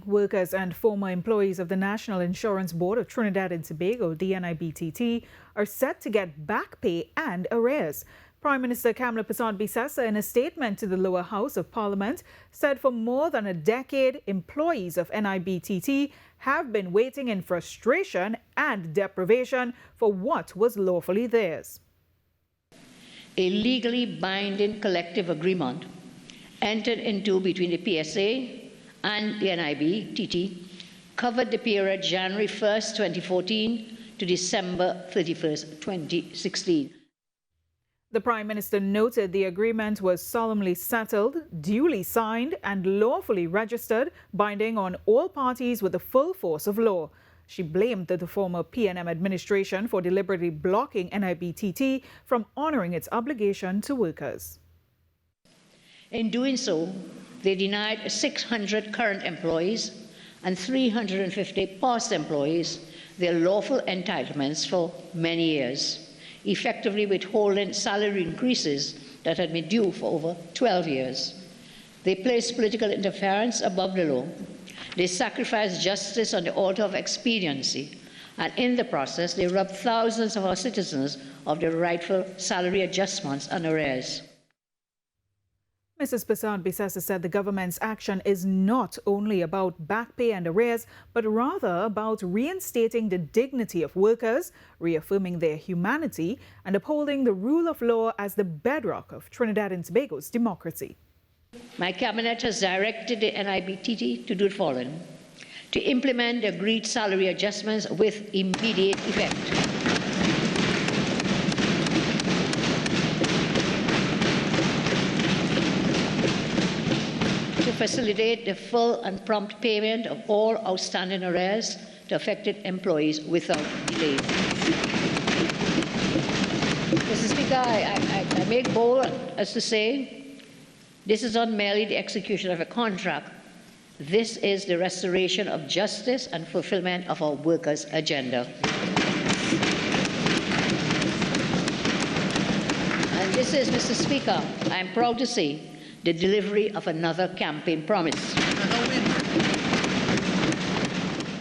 Workers and former employees of the National Insurance Board of Trinidad and Tobago, the NIBTT, are set to get back pay and arrears. Prime Minister Kamla Persad-Bissessar, in a statement to the lower house of Parliament, said for more than a decade, employees of NIBTT have been waiting in frustration and deprivation for what was lawfully theirs. A legally binding collective agreement entered into between the PSA and the NIBTT covered the period January 1st, 2014 to December 31st, 2016. The Prime Minister noted the agreement was solemnly settled, duly signed and lawfully registered, binding on all parties with the full force of law. She blamed the former PNM administration for deliberately blocking NIBTT from honouring its obligation to workers. In doing so, they denied 600 current employees and 350 past employees their lawful entitlements for many years, effectively withholding salary increases that had been due for over 12 years. They placed political interference above the law. They sacrificed justice on the altar of expediency, and in the process, they robbed thousands of our citizens of their rightful salary adjustments and arrears. Mrs. Persad-Bissessar said the government's action is not only about back pay and arrears, but rather about reinstating the dignity of workers, reaffirming their humanity, and upholding the rule of law as the bedrock of Trinidad and Tobago's democracy. My cabinet has directed the NIBTT to do the following: to implement the agreed salary adjustments with immediate effect, to facilitate the full and prompt payment of all outstanding arrears to affected employees without delay. Mr. Speaker, I make bold as to say, this is not merely the execution of a contract. This is the restoration of justice and fulfillment of our workers' agenda. And this is, Mr. Speaker, I am proud to say, the delivery of another campaign promise.